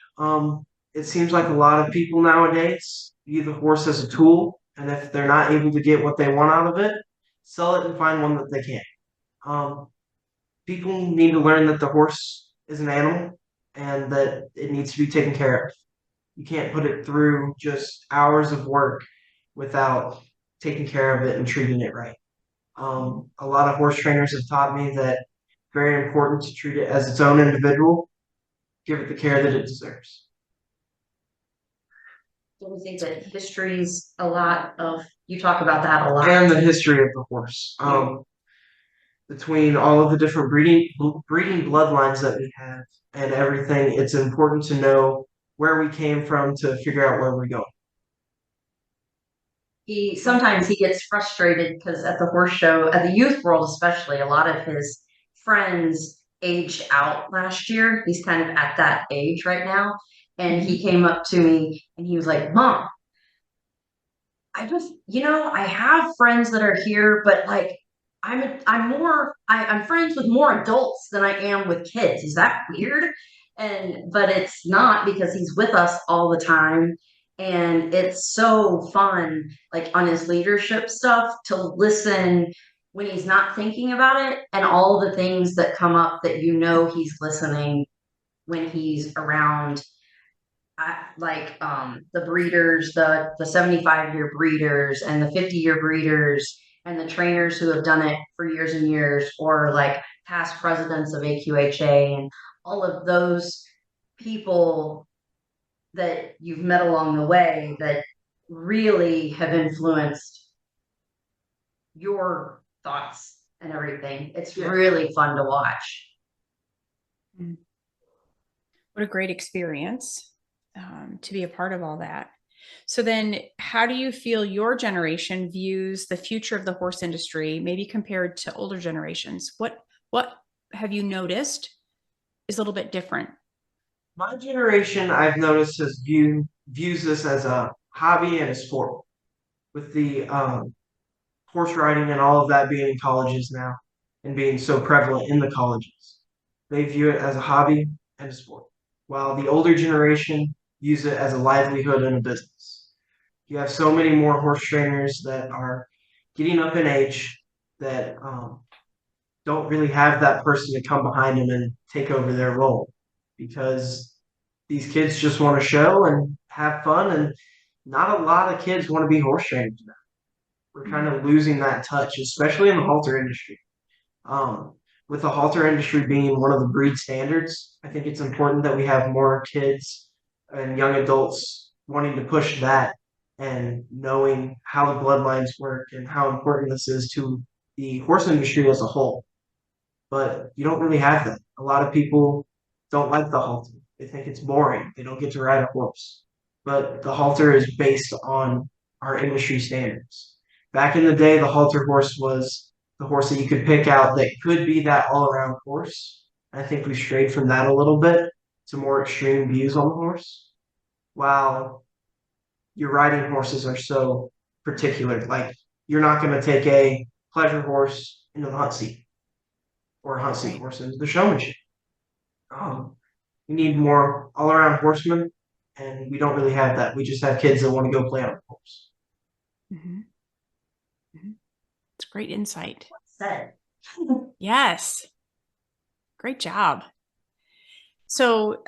It seems like a lot of people nowadays view the horse as a tool, and if they're not able to get what they want out of it, sell it and find one that they can. People need to learn that the horse is an animal and that it needs to be taken care of. You can't put it through just hours of work without taking care of it and treating it right. A lot of horse trainers have taught me that it's very important to treat it as its own individual, give it the care that it deserves. Do you think that history's you talk about that a lot? And the history of the horse. Between all of the different breeding bloodlines that we have and everything, it's important to know where we came from to figure out where we're going. Sometimes he gets frustrated because at the horse show, at the youth world especially, a lot of his friends aged out last year. He's kind of at that age right now. And he came up to me and he was like, Mom, I just, I have friends that are here, but like, I'm friends with more adults than I am with kids. Is that weird? But it's not, because he's with us all the time. And it's so fun, like on his leadership stuff, to listen when he's not thinking about it, and all the things that come up that he's listening when he's around. The breeders, the 75-year breeders and the 50-year breeders and the trainers who have done it for years and years, or like past presidents of AQHA and all of those people that you've met along the way that really have influenced your thoughts and everything. It's really fun to watch. What a great experience to be a part of all that. So then how do you feel your generation views the future of the horse industry, maybe compared to older generations? What have you noticed is a little bit different? My generation, I've noticed, views this as a hobby and a sport, with the horse riding and all of that being in colleges now and being so prevalent in the colleges. They view it as a hobby and a sport, while the older generation views it as a livelihood and a business. You have so many more horse trainers that are getting up in age that don't really have that person to come behind them and take over their role, because these kids just want to show and have fun, and not a lot of kids want to be horse trainers now. We're kind of losing that touch, especially in the halter industry. With the halter industry being one of the breed standards, I think it's important that we have more kids and young adults wanting to push that and knowing how the bloodlines work and how important this is to the horse industry as a whole. But you don't really have that. A lot of people don't like the halter. They think it's boring. They don't get to ride a horse. But the halter is based on our industry standards. Back in the day, the halter horse was the horse that you could pick out that could be that all-around horse. I think we strayed from that a little bit to more extreme views on the horse. While your riding horses are so particular, like you're not going to take a pleasure horse into the hunt seat, or a hunt seat horse into the showmanship. We need more all-around horsemen, and we don't really have that. We just have kids that want to go play on the horse. Mm-hmm. Mm-hmm. It's great insight. Said. Yes. Great job. So,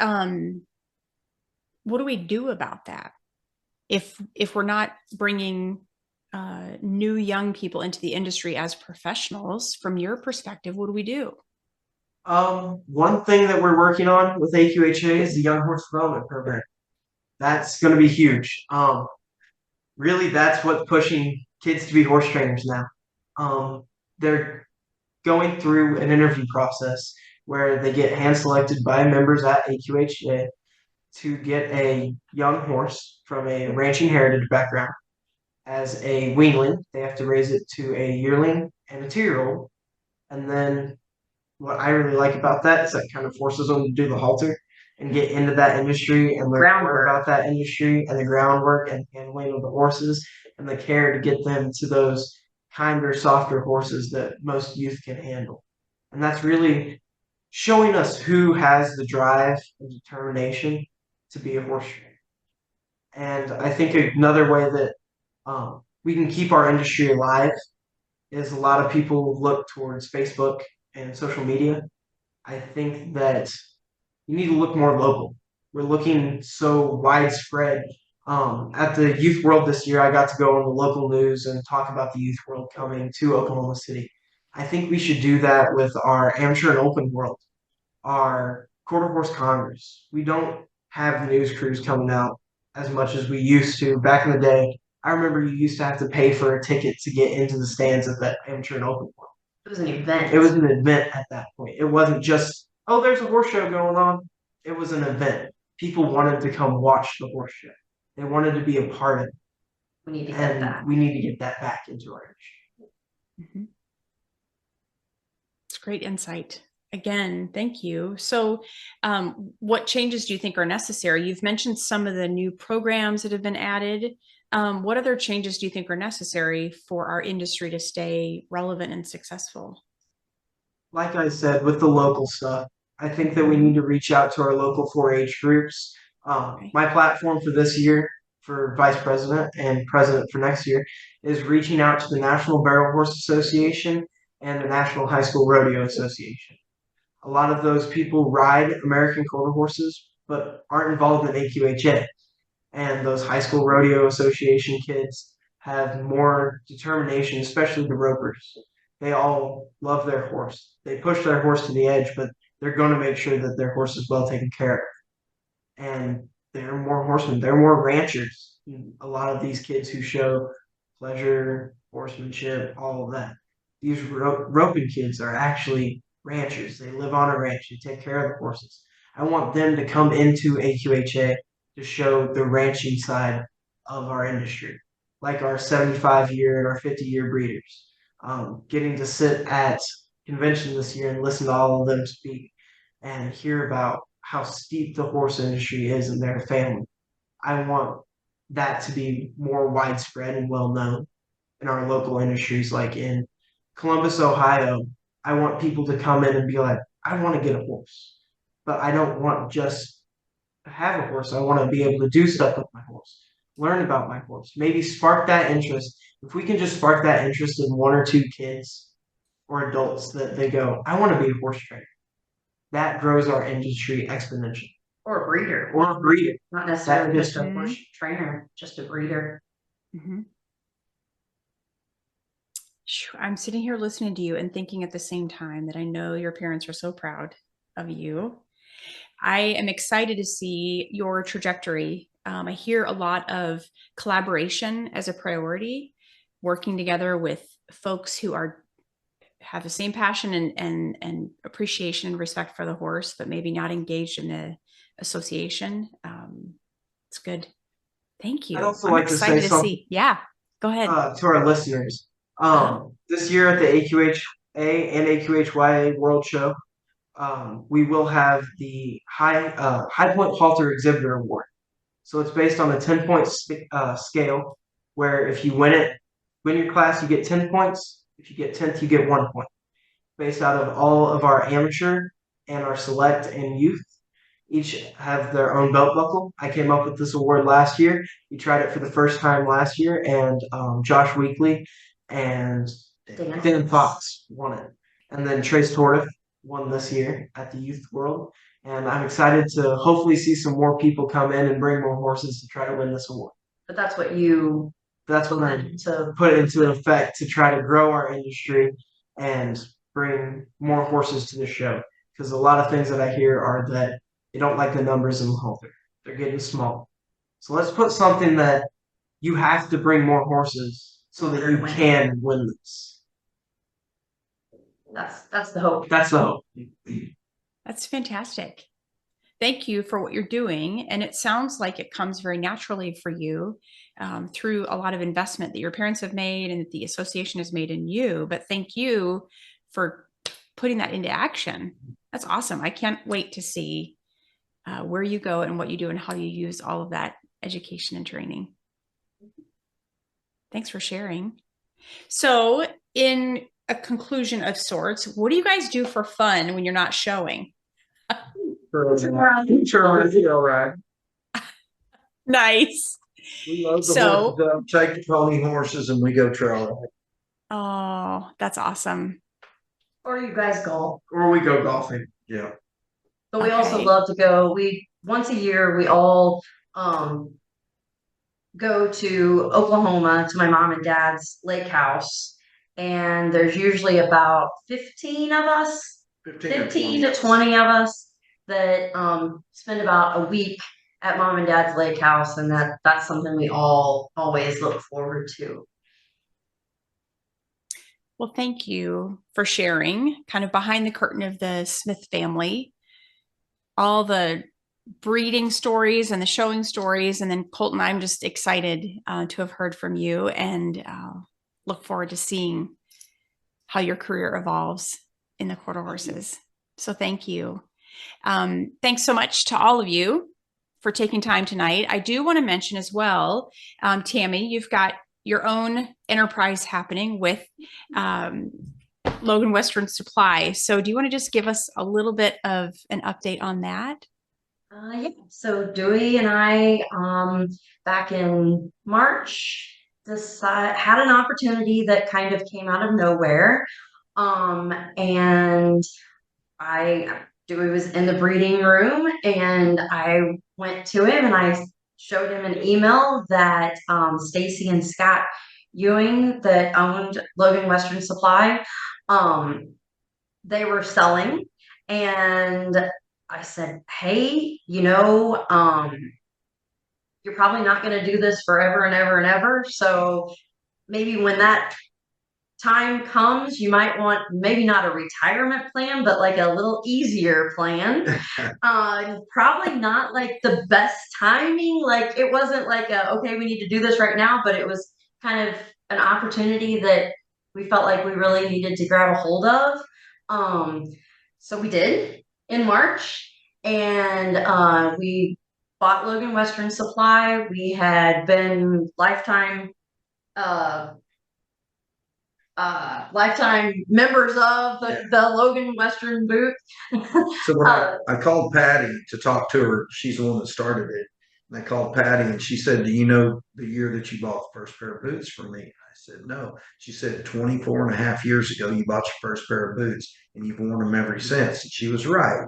what do we do about that? If we're not bringing new young people into the industry as professionals, from your perspective, what do we do? One thing that we're working on with AQHYA is the Young Horse Development Program. That's going to be huge. Really, that's what's pushing kids to be horse trainers now. They're going through an interview process where they get hand selected by members at AQHYA to get a young horse from a ranching heritage background as a weanling. They have to raise it to a yearling and a 2-year-old. And then what I really like about that is that kind of forces them to do the halter and get into that industry and learn more about that industry and the groundwork and handling of the horses and the care to get them to those kinder, softer horses that most youth can handle. And that's really showing us who has the drive and determination to be a horse trainer. And I think another way that we can keep our industry alive is a lot of people look towards Facebook and social media. I think that you need to look more local. We're looking so widespread. At the Youth World this year, I got to go on the local news and talk about the Youth World coming to Oklahoma City. I think we should do that with our Amateur and Open World, our Quarter Horse Congress. We don't have news crews coming out as much as we used to back in the day. I remember you used to have to pay for a ticket to get into the stands at the Amateur and Open World. It was an event. It was an event at that point. It wasn't just, oh, there's a horse show going on. It was an event. People wanted to come watch the horse show. They wanted to be a part of it. We need to get that. We need to get that back into our industry. Mm-hmm. It's great insight. Again, thank you. So, what changes do you think are necessary? You've mentioned some of the new programs that have been added. What other changes do you think are necessary for our industry to stay relevant and successful? Like I said, with the local stuff, I think that we need to reach out to our local 4-H groups. My platform for this year, for vice president and president for next year, is reaching out to the National Barrel Horse Association and the National High School Rodeo Association. A lot of those people ride American quarter horses, but aren't involved in AQHA. And those high school rodeo association kids have more determination, especially the ropers. They all love their horse. They push their horse to the edge, but they're going to make sure that their horse is well taken care of. And they're more horsemen. They're more ranchers. A lot of these kids who show pleasure, horsemanship, all of that. These roping kids are actually ranchers. They live on a ranch. They take care of the horses. I want them to come into AQHA to show the ranching side of our industry, like our 75-year and our 50-year breeders. Getting to sit at convention this year and listen to all of them speak and hear about how steep the horse industry is in their family. I want that to be more widespread and well known in our local industries, like in Columbus, Ohio. I want people to come in and be like, I want to get a horse, but I don't want just to have a horse. I want to be able to do stuff with my horse, learn about my horse, maybe spark that interest. If we can just spark that interest in 1 or 2 kids or adults that they go, I want to be a horse trainer. That grows our industry exponentially. Or a breeder. Or a breeder. Not necessarily just a horse trainer, just a breeder. Mm-hmm. I'm sitting here listening to you and thinking at the same time that I know your parents are so proud of you. I am excited to see your trajectory. I hear a lot of collaboration as a priority, working together with folks who have the same passion and appreciation and respect for the horse, but maybe not engaged in the association. It's good. Thank you. I'd also like to say something. Yeah, go ahead. To our listeners, this year at the AQHA and AQHYA World Show, we will have the High Point Halter Exhibitor Award. So it's based on a 10-point scale, where if you win your class, you get 10 points. If you get 10th, you get 1 point. Based out of all of our amateur and our select and youth, each have their own belt buckle. I came up with this award last year. We tried it for the first time last year, and Josh Weekly and Dan Fox won it. And then Trace Tordiff won this year at the Youth World. And I'm excited to hopefully see some more people come in and bring more horses to try to win this award. But that's what I put into effect to try to grow our industry and bring more horses to the show. Because a lot of things that I hear are that they don't like the numbers in the halter. They're getting small. So let's put something that you have to bring more horses so that you can win this. That's the hope. That's the hope. That's fantastic. Thank you for what you're doing. And it sounds like it comes very naturally for you through a lot of investment that your parents have made and that the association has made in you. But thank you for putting that into action. That's awesome. I can't wait to see where you go and what you do and how you use all of that education and training. Thanks for sharing. So in a conclusion of sorts, what do you guys do for fun when you're not showing? Trail ride. Nice. We love the horses. Take the pony horses and we go trail ride. Oh, that's awesome. Or you guys golf. Or we go golfing. Yeah. But we also love to go. Once a year we all go to Oklahoma to my mom and dad's lake house. And there's usually about 15 of us, 15 to 20 of us that spend about a week at mom and dad's lake house, and that's something we all always look forward to. Well, thank you for sharing kind of behind the curtain of the Smith family, all the breeding stories and the showing stories. And then Colton, I'm just excited to have heard from you and look forward to seeing how your career evolves in the quarter horses. So thank you. Thanks so much to all of you for taking time tonight. I do want to mention as well, Tammi, you've got your own enterprise happening with Logan Western Supply. So do you want to just give us a little bit of an update on that? Yeah. So Dewey and I, back in March, had an opportunity that kind of came out of nowhere. And Dewey was in the breeding room, and I went to him and I showed him an email that Stacy and Scott Ewing that owned Logan Western Supply, they were selling. And I said, hey, you're probably not going to do this forever and ever and ever. So maybe when that time comes, you might want maybe not a retirement plan, but like a little easier plan. Probably not like the best timing. Like it wasn't like okay, we need to do this right now, but it was kind of an opportunity that we felt like we really needed to grab a hold of. So we did in March, and we bought Logan Western Supply. We had been lifetime members of the Logan Western booth. So when I called Patty to talk to her, she's the one that started it. And I called Patty and she said, do you know the year that you bought the first pair of boots from me? I said, no. She said, 24 and a half years ago, you bought your first pair of boots and you've worn them ever since. And she was right.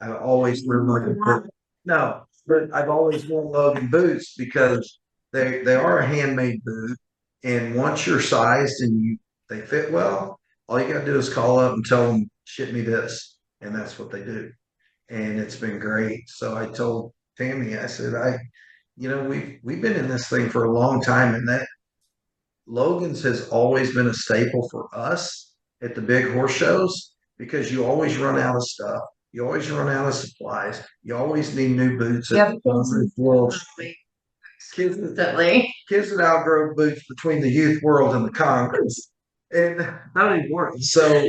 I've always worn Logan boots. No, but I've always worn Logan boots because they are a handmade boot. And once you're sized and they fit well, all you got to do is call up and tell them, ship me this. And that's what they do. And it's been great. So I told Tammi, I said, we've been in this thing for a long time, and that Logan's has always been a staple for us at the big horse shows because you always run out of stuff. You always run out of supplies. You always need new boots. Kids that outgrow boots between the youth world and the Congress. And not anymore. So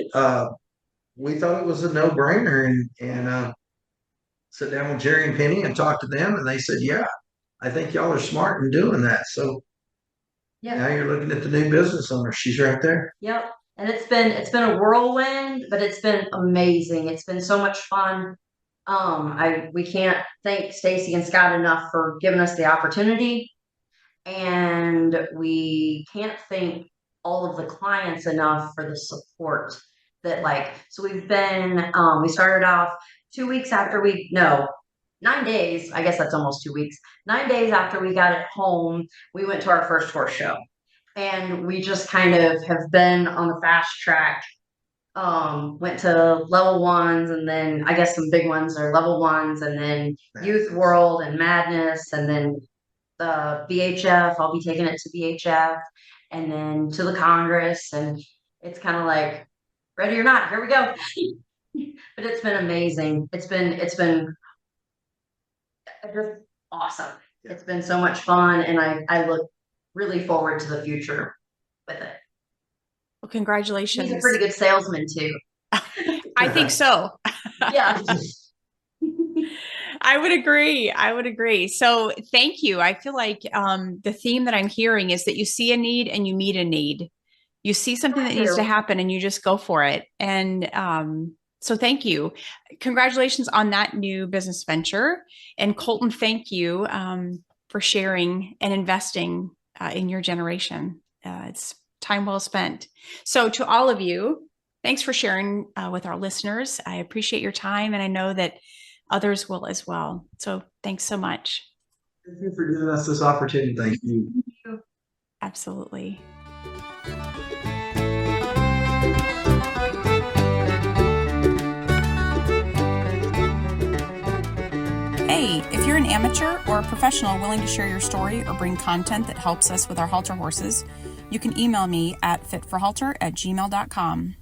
we thought it was a no-brainer and sit down with Jerry and Penny and talk to them, and they said, yeah, I think y'all are smart in doing that. So now you're looking at the new business owner. She's right there. Yep. And it's been a whirlwind, but it's been amazing. It's been so much fun. We can't thank Stacy and Scott enough for giving us the opportunity. And we can't thank all of the clients enough for the support that so we started off 2 weeks after 9 days, I guess that's almost 2 weeks. 9 days after we got it home, we went to our first horse show. And we just kind of have been on the fast track. Went to level ones, and then I guess some big ones are level ones, and then Youth World and Madness, and then the BHF. I'll be taking it to BHF, and then to the Congress, and it's kind of like ready or not, here we go. But it's been amazing. It's been just awesome. Yeah. It's been so much fun, and I look really forward to the future with it. Well, congratulations. He's a pretty good salesman too. I think so. Yeah. I would agree. So thank you. I feel like the theme that I'm hearing is that you see a need and you meet a need. You see something that needs to happen and you just go for it. And so thank you. Congratulations on that new business venture. And Colton, thank you for sharing and investing in your generation. It's time well spent. So to all of you, thanks for sharing with our listeners. I appreciate your time, and I know that others will as well. So thanks so much. Thank you for giving us this opportunity. Thank you. Absolutely. Hey, if you're an amateur or a professional willing to share your story or bring content that helps us with our halter horses, you can email me at fitforhalter@gmail.com.